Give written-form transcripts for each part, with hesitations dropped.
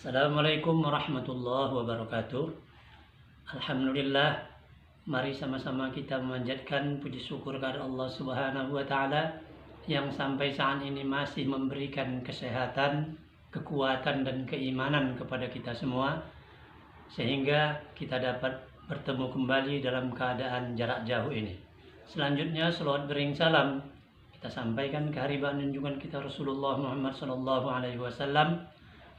Assalamualaikum warahmatullahi wabarakatuh. Alhamdulillah, mari sama-sama kita memanjatkan puji syukur kepada Allah Subhanahu wa taala yang sampai saat ini masih memberikan kesehatan, kekuatan dan keimanan kepada kita semua sehingga kita dapat bertemu kembali dalam keadaan jarak jauh ini. Selanjutnya selawat bering salam kita sampaikan kehariban junjungan kita Rasulullah Muhammad sallallahu alaihi wasallam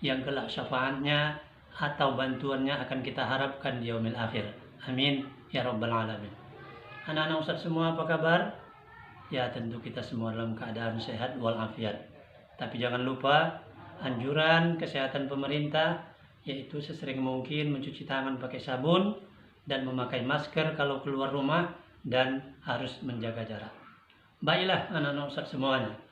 yang kelak syafaatnya atau bantuannya akan kita harapkan di yaumil akhir. Amin ya rabbal alamin. Anak-anak Ustaz semua apa kabar? Ya, tentu kita semua dalam keadaan sehat walafiat. Tapi jangan lupa anjuran kesehatan pemerintah yaitu sesering mungkin mencuci tangan pakai sabun dan memakai masker kalau keluar rumah dan harus menjaga jarak. Baiklah anak-anak Ustaz semuanya.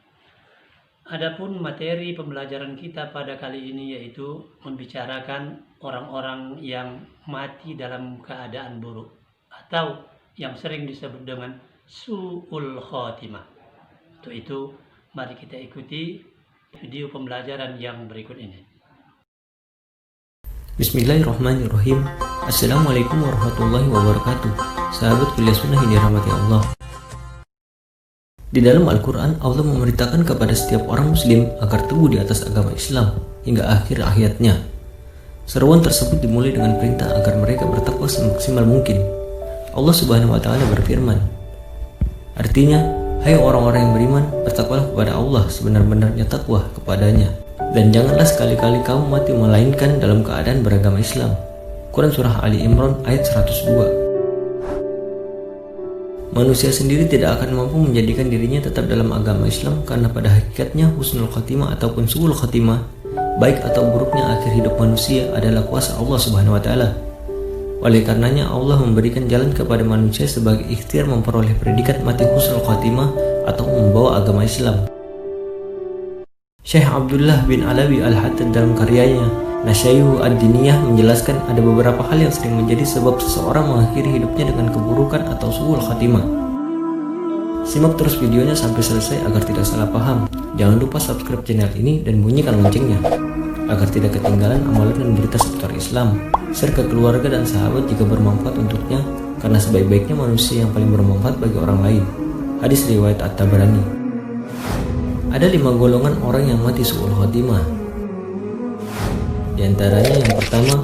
Adapun materi pembelajaran kita pada kali ini yaitu membicarakan orang-orang yang mati dalam keadaan buruk atau yang sering disebut dengan su'ul khatimah. Untuk itu mari kita ikuti video pembelajaran yang berikut ini. Bismillahirrahmanirrahim. Assalamualaikum warahmatullahi wabarakatuh. Sahabat kuliah sunnah yang dirahmati Allah. Di dalam Al-Quran, Allah memerintahkan kepada setiap orang muslim agar teguh di atas agama Islam hingga akhir hayatnya. Seruan tersebut dimulai dengan perintah agar mereka bertakwa semaksimal mungkin. Allah Subhanahu wa taala berfirman, artinya, hai orang-orang yang beriman, bertakwalah kepada Allah sebenar-benarnya takwa kepadanya, dan janganlah sekali-kali kamu mati melainkan dalam keadaan beragama Islam. Quran Surah Ali Imran ayat 102. Manusia sendiri tidak akan mampu menjadikan dirinya tetap dalam agama Islam karena pada hakikatnya husnul khatimah ataupun su'ul khatimah, baik atau buruknya akhir hidup manusia adalah kuasa Allah Subhanahu wa taala. Oleh karenanya Allah memberikan jalan kepada manusia sebagai ikhtiar memperoleh predikat mati husnul khatimah atau membawa agama Islam. Syekh Abdullah bin Alawi Al-Haddad dalam karyanya Nasyayuhu ad-Diniyah menjelaskan ada beberapa hal yang sering menjadi sebab seseorang mengakhiri hidupnya dengan keburukan atau su'ul khatimah. Simak terus videonya sampai selesai agar tidak salah paham. Jangan lupa subscribe channel ini dan bunyikan loncengnya agar tidak ketinggalan amalan dan berita seputar Islam. Share ke keluarga dan sahabat jika bermanfaat untuknya, karena sebaik-baiknya manusia yang paling bermanfaat bagi orang lain. Hadis riwayat At-Tabarani. Ada 5 golongan orang yang mati su'ul khatimah. Di antaranya yang pertama,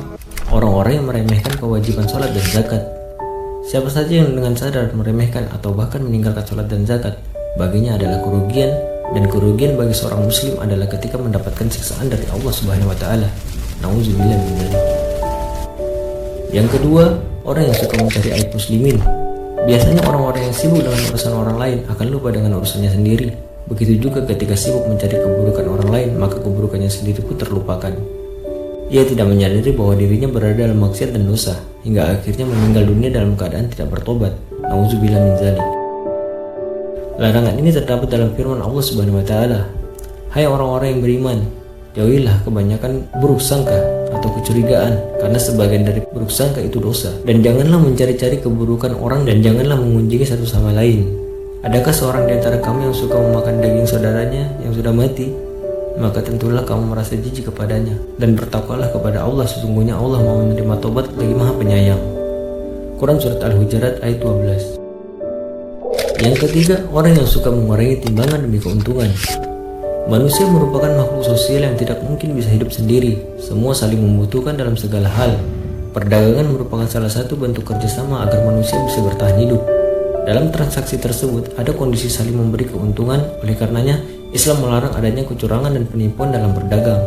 orang-orang yang meremehkan kewajiban sholat dan zakat. Siapa saja yang dengan sadar meremehkan atau bahkan meninggalkan sholat dan zakat, baginya adalah kerugian, dan kerugian bagi seorang muslim adalah ketika mendapatkan siksaan dari Allah Subhanahu wa taala. Nauzubillah min dzalik. Yang kedua, orang yang suka mencari aib muslimin. Biasanya orang-orang yang sibuk dengan urusan orang lain akan lupa dengan urusannya sendiri. Begitu juga ketika sibuk mencari keburukan orang lain, maka keburukannya sendiri pun terlupakan. Ia tidak menyadari bahwa dirinya berada dalam maksiat dan dosa, hingga akhirnya meninggal dunia dalam keadaan tidak bertobat. Nauzubillah min dzalik. Larangan ini terdapat dalam firman Allah Subhanahu wa taala, hai orang-orang yang beriman, jauhilah kebanyakan buruk sangka atau kecurigaan, karena sebagian dari buruk sangka itu dosa. Dan janganlah mencari-cari keburukan orang, dan janganlah mengunjungi satu sama lain. Adakah seorang di antara kamu yang suka memakan daging saudaranya yang sudah mati? Maka tentulah kamu merasa jijik kepadanya, dan bertakwalah kepada Allah, sesungguhnya Allah mau menerima tobat lagi Maha Penyayang. Quran Surat Al-Hujurat ayat 12. Yang ketiga, orang yang suka mengurangi timbangan demi keuntungan. Manusia merupakan makhluk sosial yang tidak mungkin bisa hidup sendiri. Semua saling membutuhkan dalam segala hal. Perdagangan merupakan salah satu bentuk kerjasama agar manusia bisa bertahan hidup. Dalam transaksi tersebut ada kondisi saling memberi keuntungan. Oleh karenanya Islam melarang adanya kecurangan dan penipuan dalam berdagang.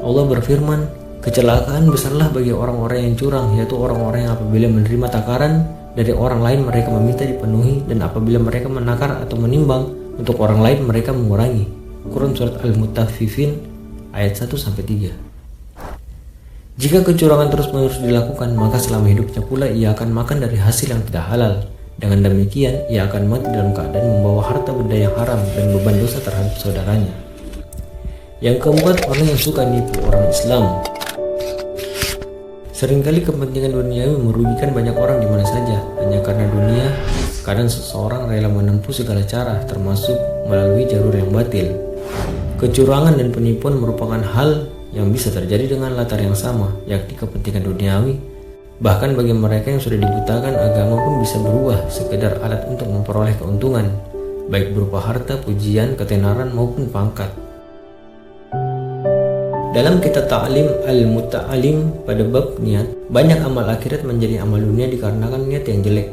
Allah berfirman, kecelakaan besarlah bagi orang-orang yang curang, yaitu orang-orang yang apabila menerima takaran dari orang lain mereka meminta dipenuhi, dan apabila mereka menakar atau menimbang untuk orang lain mereka mengurangi. Quran Surat Al-Mutaffifin ayat 1-3. Jika kecurangan terus-menerus dilakukan, maka selama hidupnya pula ia akan makan dari hasil yang tidak halal. Dengan demikian, ia akan mati dalam keadaan membawa harta benda yang haram dan beban dosa terhadap saudaranya. Yang keempat, orang yang suka nipu orang Islam. Seringkali kepentingan duniawi merugikan banyak orang di mana saja. Hanya karena dunia, kadang seseorang rela menempuh segala cara, termasuk melalui jalur yang batil. Kecurangan dan penipuan merupakan hal yang bisa terjadi dengan latar yang sama, yakni kepentingan duniawi. Bahkan bagi mereka yang sudah dibutakan, agama pun bisa berubah sekedar alat untuk memperoleh keuntungan, baik berupa harta, pujian, ketenaran maupun pangkat. Dalam kitab Ta'lim Al-Muta'alim pada bab niat, banyak amal akhirat menjadi amal dunia dikarenakan niat yang jelek.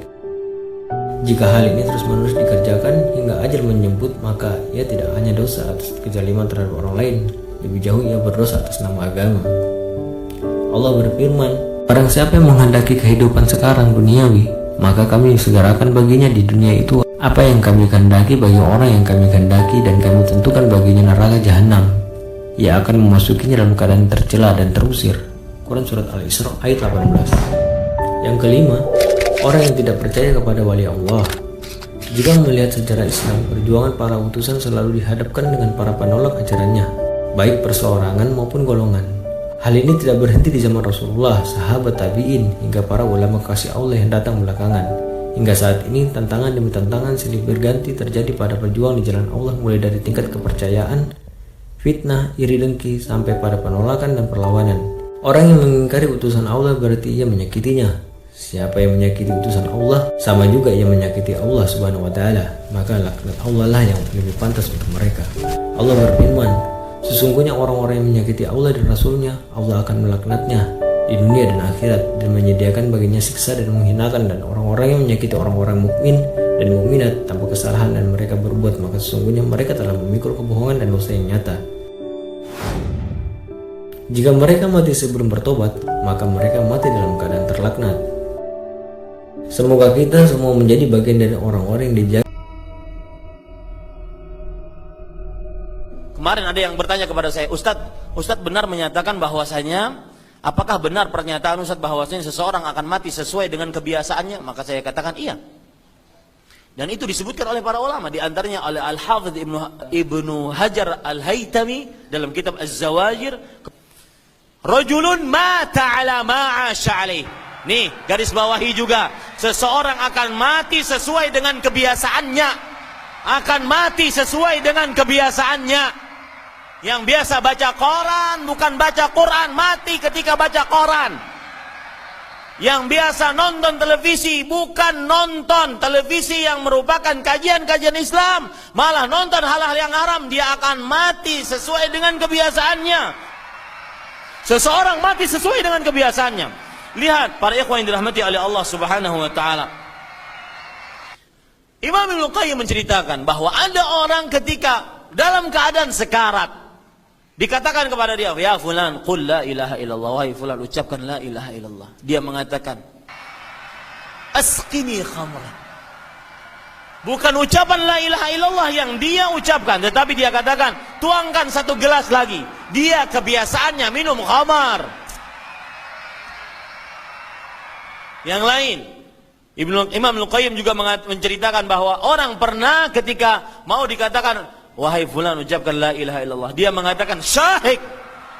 Jika hal ini terus-menerus dikerjakan hingga ajal menjemput, maka ia tidak hanya dosa atas kezaliman terhadap orang lain, lebih jauh ia berdosa atas nama agama. Allah berfirman, "Barang siapa yang menghendaki kehidupan sekarang duniawi, maka kami segerakan baginya di dunia itu apa yang kami kehendaki bagi orang yang kami kehendaki, dan kami tentukan baginya neraka jahanam. Ia akan memasukinya dalam keadaan tercela dan terusir." Quran Surat Al-Isra ayat 18. Yang kelima, orang yang tidak percaya kepada wali Allah. Jika melihat sejarah Islam, perjuangan para utusan selalu dihadapkan dengan para penolak ajarannya, baik perseorangan maupun golongan. Hal ini tidak berhenti di zaman Rasulullah, sahabat tabi'in, hingga para ulama kasih Allah yang datang belakangan. Hingga saat ini, tantangan demi tantangan silih berganti terjadi pada pejuang di jalan Allah, mulai dari tingkat kepercayaan, fitnah, iri dengki, sampai pada penolakan dan perlawanan. Orang yang mengingkari utusan Allah berarti ia menyakitinya. Siapa yang menyakiti utusan Allah, sama juga ia menyakiti Allah Subhanahu wa Ta'ala. Maka laknat Allah lah yang lebih pantas untuk mereka. Allah berfirman, "Sesungguhnya orang-orang yang menyakiti Allah dan Rasulnya, Allah akan melaknatnya di dunia dan akhirat, dan menyediakan baginya siksa dan menghinakan. Dan orang-orang yang menyakiti orang-orang mukmin dan mukminat tanpa kesalahan dan mereka berbuat, maka sesungguhnya mereka telah memikul kebohongan dan dosa yang nyata. Jika mereka mati sebelum bertobat, maka mereka mati dalam keadaan terlaknat." Semoga kita semua menjadi bagian dari orang-orang yang dijaga. Kemarin ada yang bertanya kepada saya, Ustadz benar menyatakan bahwasanya, apakah benar pernyataan Ustadz bahwasanya seseorang akan mati sesuai dengan kebiasaannya? Maka saya katakan iya. Dan itu disebutkan oleh para ulama, di antaranya oleh Al-Hafidh Ibnu Hajar Al-Haytami dalam kitab Az-Zawajir. Rajulun mata ala ma'asha alaih. Nih, garis bawahi juga. Seseorang akan mati sesuai dengan kebiasaannya. Akan mati sesuai dengan kebiasaannya. Yang biasa baca koran, bukan baca Quran, mati ketika baca koran. Yang biasa nonton televisi, bukan nonton televisi yang merupakan kajian-kajian Islam, malah nonton hal-hal yang haram, dia akan mati sesuai dengan kebiasaannya. Seseorang mati sesuai dengan kebiasaannya. Lihat para ikhwan yang dirahmati oleh Allah Subhanahu wa Ta'ala. Imam Ibnu Qayyim menceritakan bahwa ada orang ketika dalam keadaan sekarat, dikatakan kepada dia, "Ya fulan, qul la ilaha illallah." Wahai fulan, ucapkan la ilaha illallah. Dia mengatakan, "Asqini khamra." Bukan ucapan la ilaha illallah yang dia ucapkan, tetapi dia katakan, "Tuangkan satu gelas lagi." Dia kebiasaannya minum khamar. Yang lain, Imam Ibnu Qayyim juga menceritakan bahwa orang pernah ketika mau dikatakan, "Wahai fulan, ucapkan la ilaha illallah." Dia mengatakan syahik.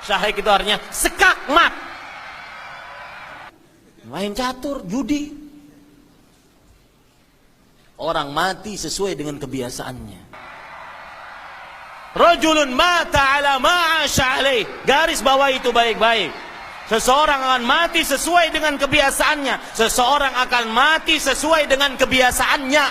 Syahik itu artinya sekakmat. Main catur, judi. Orang mati sesuai dengan kebiasaannya. Rajulun mata ala ma'asha alaih. Garis bawah itu baik-baik. Seseorang akan mati sesuai dengan kebiasaannya. Seseorang akan mati sesuai dengan kebiasaannya.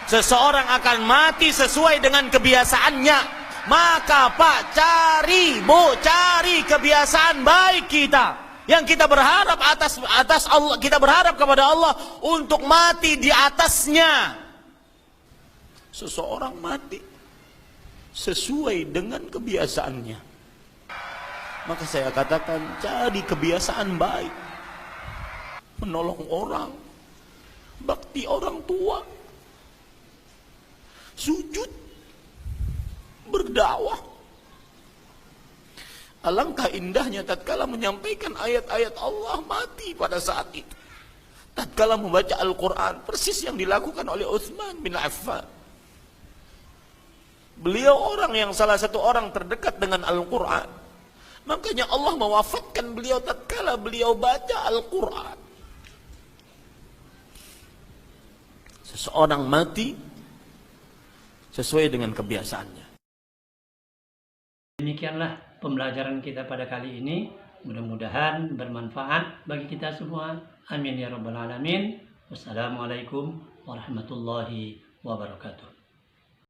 Seseorang akan mati sesuai dengan kebiasaannya. Maka Pak, cari kebiasaan baik kita, yang kita berharap atas Allah, kita berharap kepada Allah untuk mati di atasnya. Seseorang mati sesuai dengan kebiasaannya. Maka saya katakan, cari kebiasaan baik, menolong orang, bakti orang tua, sujud, berdakwah. Alangkah indahnya tatkala menyampaikan ayat-ayat Allah, mati pada saat itu. Tatkala membaca Al-Quran, persis yang dilakukan oleh Utsman bin Affan. Beliau orang yang salah satu orang terdekat dengan Al-Quran. Makanya Allah mewafatkan beliau tatkala beliau baca Al-Quran. Seseorang mati sesuai dengan kebiasaannya. Demikianlah pembelajaran kita pada kali ini. Mudah-mudahan bermanfaat bagi kita semua. Amin ya rabbal alamin. Wassalamualaikum warahmatullahi wabarakatuh.